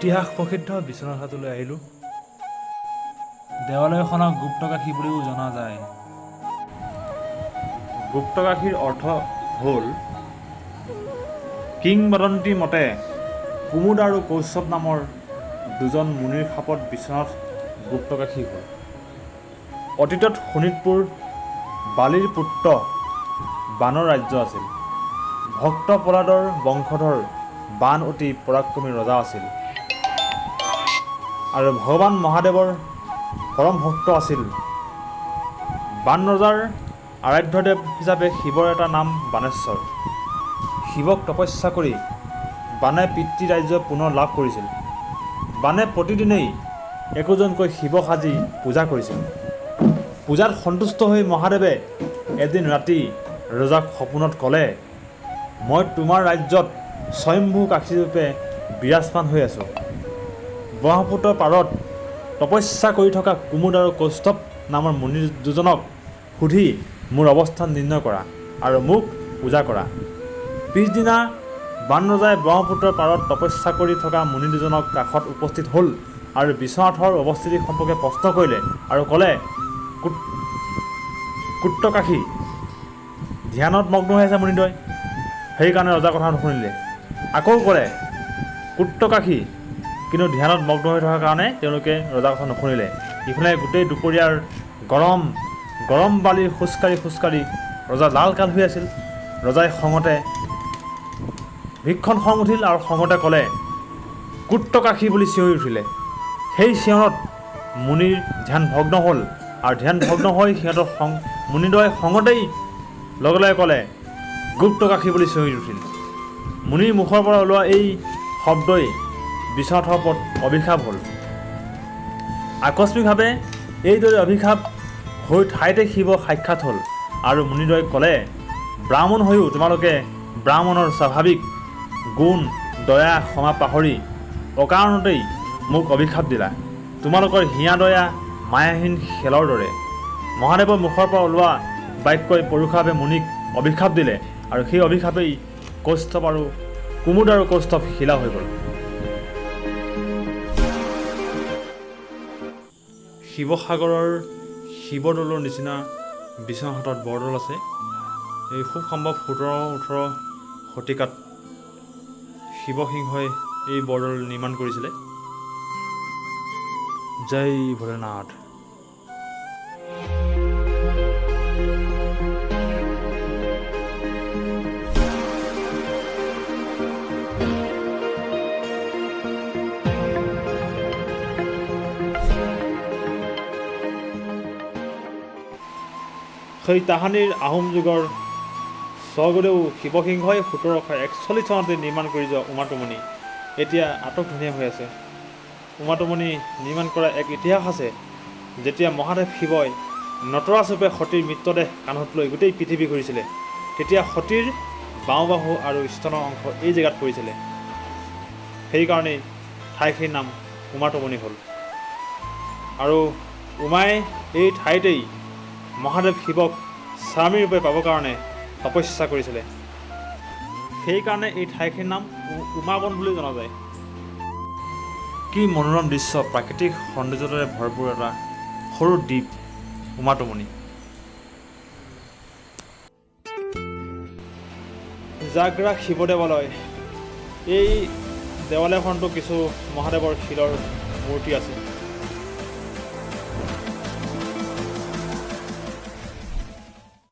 ইতিহাস প্ৰসিদ্ধ বিশ্বনাথ ঘাটলৈ আহিলোঁ। দেৱালয়খনক গুপ্তকাশী বুলিও জনা যায়। গুপ্তকাশীৰ অৰ্থ হ'ল কিংবদন্তি মতে কুমুদ আৰু কৌষ্যপ নামৰ দুজন মুনিৰ শাপত বিশ্বনাথ গুপ্তকাশী হ'ল। অতীতত শোণিতপুৰ বালিৰ পুত্ৰ বানৰ ৰাজ্য আছিল। ভক্ত প্ৰহ্লাদৰ বংশধৰ বান অতি পৰাক্ৰমী ৰজা আছিল আৰু ভগৱান মহাদেৱৰ পৰম ভক্ত আছিল। বান ৰজাৰ আৰাধ্যদেৱ হিচাপে শিৱৰ এটা নাম বানেশ্বৰ। শিৱক তপস্যা কৰি বানে পিতৃ ৰাজ্য পুনৰ লাভ কৰিছিল। বানে প্ৰতিদিনেই একোজনকৈ শিৱ সাজি পূজা কৰিছিল। পূজাত সন্তুষ্ট হৈ মহাদেৱে এদিন ৰাতি ৰজাক সপোনত ক'লে, মই তোমাৰ ৰাজ্যত স্বয়ম্ভু কাশীৰূপে বিৰাজমান হৈ আছোঁ। ব্ৰহ্মপুত্ৰৰ পাৰত তপস্যা কৰি থকা কুমুদ আৰু কৌষ্ঠৱ নামৰ মুনি দুজনক সুধি মোৰ অৱস্থান নিৰ্ণয় কৰা আৰু মোক পূজা কৰা। পিছদিনা বান ৰজাই ব্ৰহ্মপুত্ৰৰ পাৰত তপস্যা কৰি থকা মুনি দুজনক কাষত উপস্থিত হ'ল আৰু বিশ্বনাথৰ অৱস্থিতি সম্পৰ্কে প্ৰশ্ন কৰিলে আৰু ক'লে, গুপ্তকাশী ধ্যানত মগ্ন হৈ আছে মুনিদ্বয়। সেইকাৰণে ৰজাৰ কথা নুশুনিলে। আকৌ ক'লে গুপ্তকাশী, কিন্তু ধ্যানত মগ্ন হৈ থকাৰ কাৰণে তেওঁলোকে ৰজাৰ কথা নুশুনিলে। ইফালে গোটেই দুপৰীয়াৰ গৰম বালিৰ খোজকাঢ়ি ৰজা লাল কাল হৈ আছিল। ৰজাই খঙতে ভীষণ খং উঠিল আৰু খঙতে ক'লে, গুপ্তকাশী বুলি চিঞৰি উঠিলে। সেই চিঞৰত মুনিৰ ধ্যান ভগ্ন হ'ল আৰু ধ্যান ভগ্ন হৈ সিহঁতৰ মুনিদ্বয় খঙতেই লগে লগে ক'লে, গুপ্তকাশী বুলি চিঞৰি উঠিল। মুনিৰ মুখৰ পৰা ওলোৱা এই শব্দই বিশ্বনাথৰ ওপৰত অভিশাপ হ'ল। আকস্মিকভাৱে এইদৰে অভিশাপ হৈ ঠাইতে শিৱ সাক্ষাৎ হ'ল আৰু মুনিদ্বয়ক ক'লে, ব্ৰাহ্মণ হৈও তোমালোকে ব্ৰাহ্মণৰ স্বাভাৱিক গুণ দয়া ক্ষমা পাহৰি অকাৰণতেই মোক অভিশাপ দিলা। তোমালোকৰ হিয়া দয়া মায়াহীন খেলৰ দৰে। মহাদেৱৰ মুখৰ পৰা ওলোৱা বাক্যই পৰোক্ষভাৱে মুনিক অভিশাপ দিলে আৰু সেই অভিশাপেই কুমুদ আৰু কৌষ্ঠৱ শিলা হৈ গ'ল। শিৱসাগৰৰ শিৱদৌলৰ নিচিনা বিশ্বনাথত বৰদৌল আছে। এই খুব সম্ভৱ 17-18 শতিকাত শিৱসিংহই এই বৰদৌল নিৰ্মাণ কৰিছিলে। জয় ভোলেনাথ। সেই তাহানিৰ আহোম যুগৰ স্বৰ্গদেউ শিৱসিংহই 1741 চনতে নিৰ্মাণ কৰি যোৱা উমাটোমণি এতিয়া আটকধুনীয়া হৈ আছে। উমাটোমণি নিৰ্মাণ কৰা এক ইতিহাস আছে। যেতিয়া মহাদেৱ শিৱই নটৰাজৰূপে সতীৰ মৃতদেহ কান্ধত লৈ গোটেই পৃথিৱী ঘূৰিছিলে, তেতিয়া সতীৰ বাওঁবাহু আৰু স্তনৰ অংশ এই জেগাত পৰিছিলে। সেইকাৰণেই ঠাইখিনিৰ নাম উমাটোমণি হ'ল। আৰু উমাই এই ঠাইতেই মহাদেৱ শিৱক স্বামীৰূপে পাবৰ কাৰণে তপস্যা কৰিছিলে। সেইকাৰণে এই ঠাইখিনিৰ নাম উমাবন বুলি জনা যায়। কি মনোৰম দৃশ্য, প্ৰাকৃতিক সৌন্দৰ্যৰে ভৰপূৰ এটা সৰু দ্বীপ উমাটোমণি। জাগ্ৰাক শিৱ দেৱালয়। এই দেৱালয়খনতো কিছু মহাদেৱৰ শিলৰ মূৰ্তি আছে।